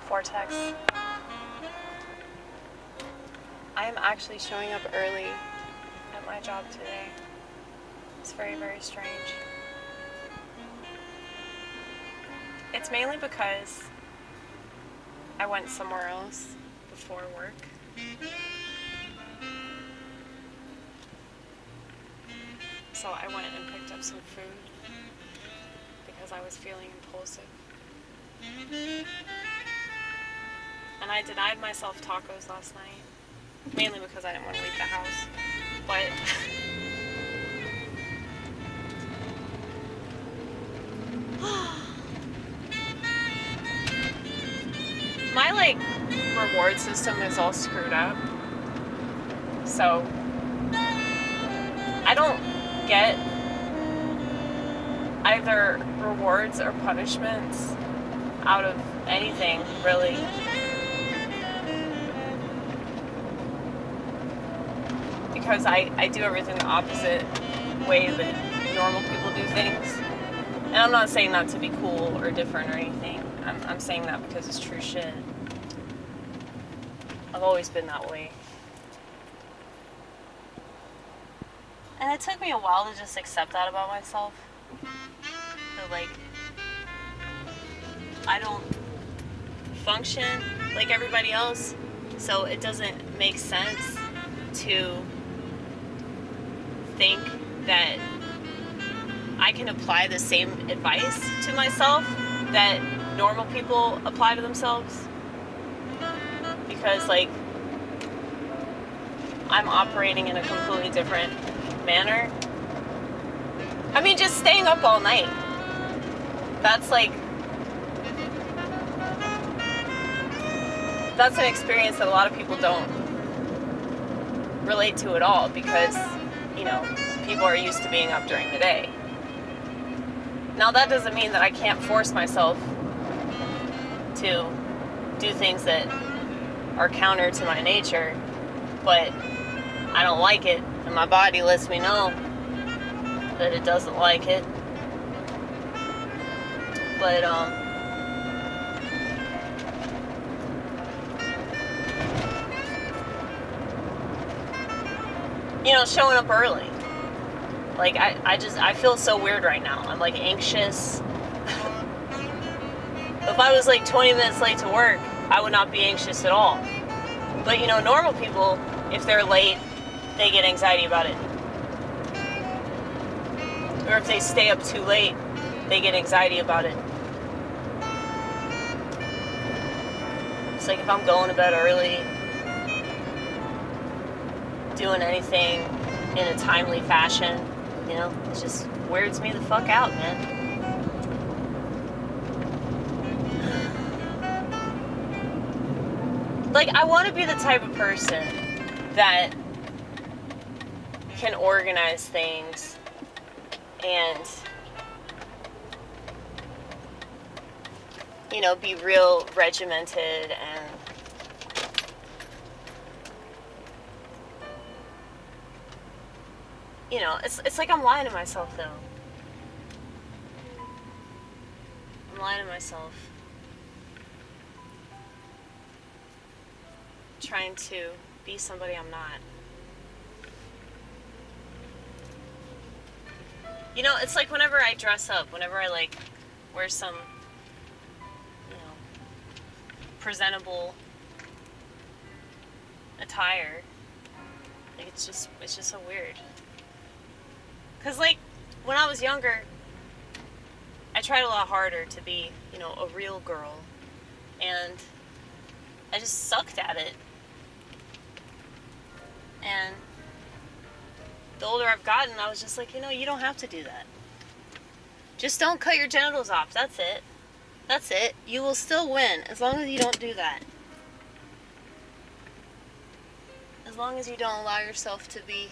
vortex. I am actually showing up early at my job today. It's very, very strange. It's mainly because I went somewhere else before work. So I went and picked up some food because I was feeling impulsive. And I denied myself tacos last night, mainly because I didn't want to leave the house. But my reward system is all screwed up. So I don't get either rewards or punishments out of anything, really. Because I do everything the opposite way that normal people do things. And I'm not saying that to be cool or different or anything. I'm saying that because it's true shit. I've always been that way. And it took me a while to just accept that about myself. That, I don't function like everybody else, so it doesn't make sense to think that I can apply the same advice to myself that normal people apply to themselves. Because, I'm operating in a completely different manner. I mean, just staying up all night. That's that's an experience that a lot of people don't relate to at all because, people are used to being up during the day. Now, that doesn't mean that I can't force myself to do things that are counter to my nature, but I don't like it, and my body lets me know that it doesn't like it. But, showing up early. I feel so weird right now. I'm, anxious. If I was, 20 minutes late to work, I would not be anxious at all. But, normal people, if they're late, they get anxiety about it. Or if they stay up too late, they get anxiety about it. It's if I'm going to bed early, doing anything in a timely fashion, it just weirds me the fuck out, man. I want to be the type of person that can organize things and, be real regimented and it's I'm lying to myself, though. I'm lying to myself. Trying to be somebody I'm not. It's whenever I dress up, whenever I wear some, presentable attire, it's just so weird. Cause when I was younger, I tried a lot harder to be, a real girl, and I just sucked at it. And the older I've gotten, I was just you don't have to do that. Just don't cut your genitals off. That's it. That's it. You will still win as long as you don't do that. As long as you don't allow yourself to be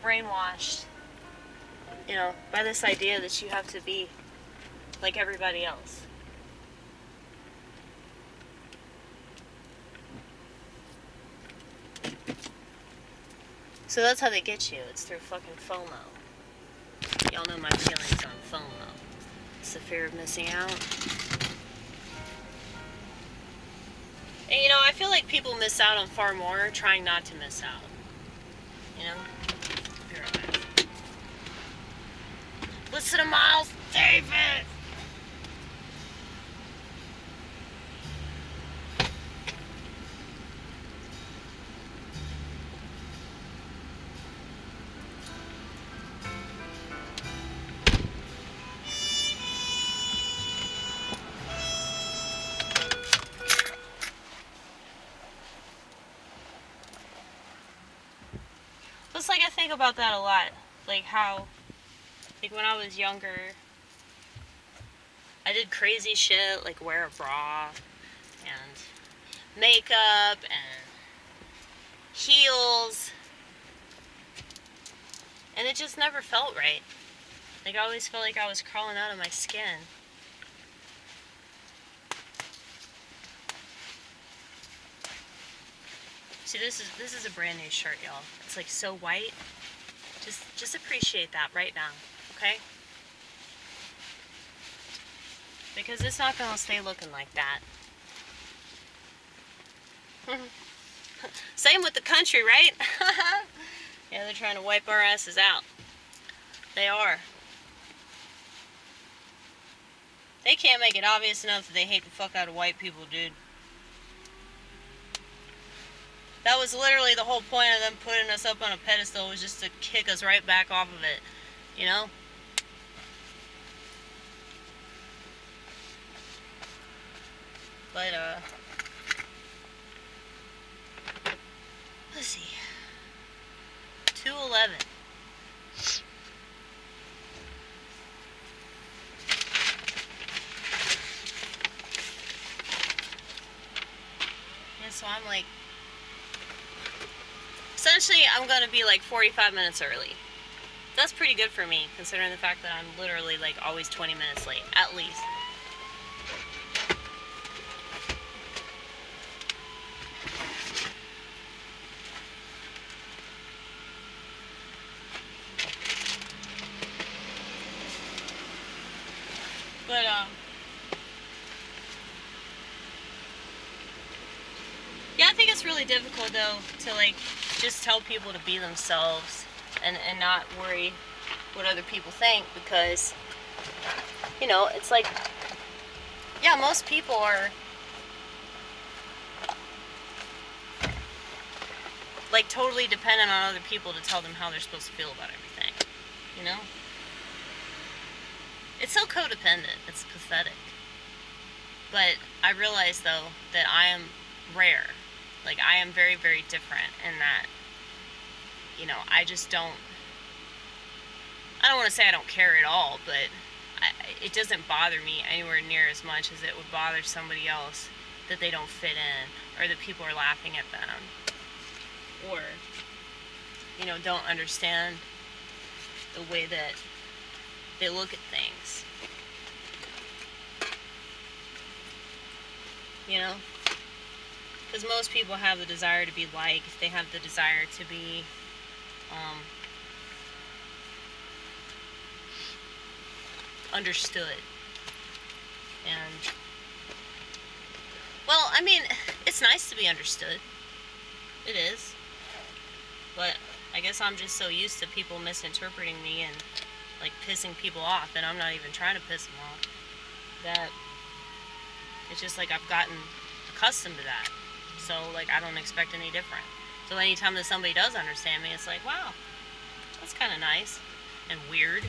brainwashed, by this idea that you have to be like everybody else. So that's how they get you. It's through fucking FOMO. Y'all know my feelings on FOMO. It's the fear of missing out. like people miss out on far more trying not to miss out. You know? Be right back. Listen to Miles Davis! It's like I think about that a lot. Like how, like when I was younger, I did crazy shit, like wear a bra and makeup and heels, and it just never felt right. Like I always felt like I was crawling out of my skin. See, this is a brand new shirt, y'all. It's like so white. Just appreciate that right now, okay? Because it's not gonna stay looking like that. Same with the country, right? Yeah, they're trying to wipe our asses out. They are. They can't make it obvious enough that they hate the fuck out of white people, dude. That was literally the whole point of them putting us up on a pedestal, was just to kick us right back off of it, you know? But, let's see. 2:11. Yeah, so I'm like, essentially, I'm going to be like 45 minutes early. That's pretty good for me, considering the fact that I'm literally like always 20 minutes late, at least. But, yeah, I think it's really difficult, though, to, like, just tell people to be themselves and not worry what other people think, because, you know, it's like, yeah, most people are, like, totally dependent on other people to tell them how they're supposed to feel about everything, you know? It's so codependent, it's pathetic. But I realize, though, that I am rare. Like, I am very, very different in that, you know, I just don't, I don't want to say I don't care at all, but it doesn't bother me anywhere near as much as it would bother somebody else that they don't fit in, or that people are laughing at them, or, you know, don't understand the way that they look at things. You know? Because most people have the desire to be liked. They have the desire to be, understood. And, well, I mean, it's nice to be understood. It is. But I guess I'm just so used to people misinterpreting me and, like, pissing people off, and I'm not even trying to piss them off, that it's just like I've gotten accustomed to that. So, like, I don't expect any different. So anytime that somebody does understand me, it's like, wow, that's kind of nice and weird.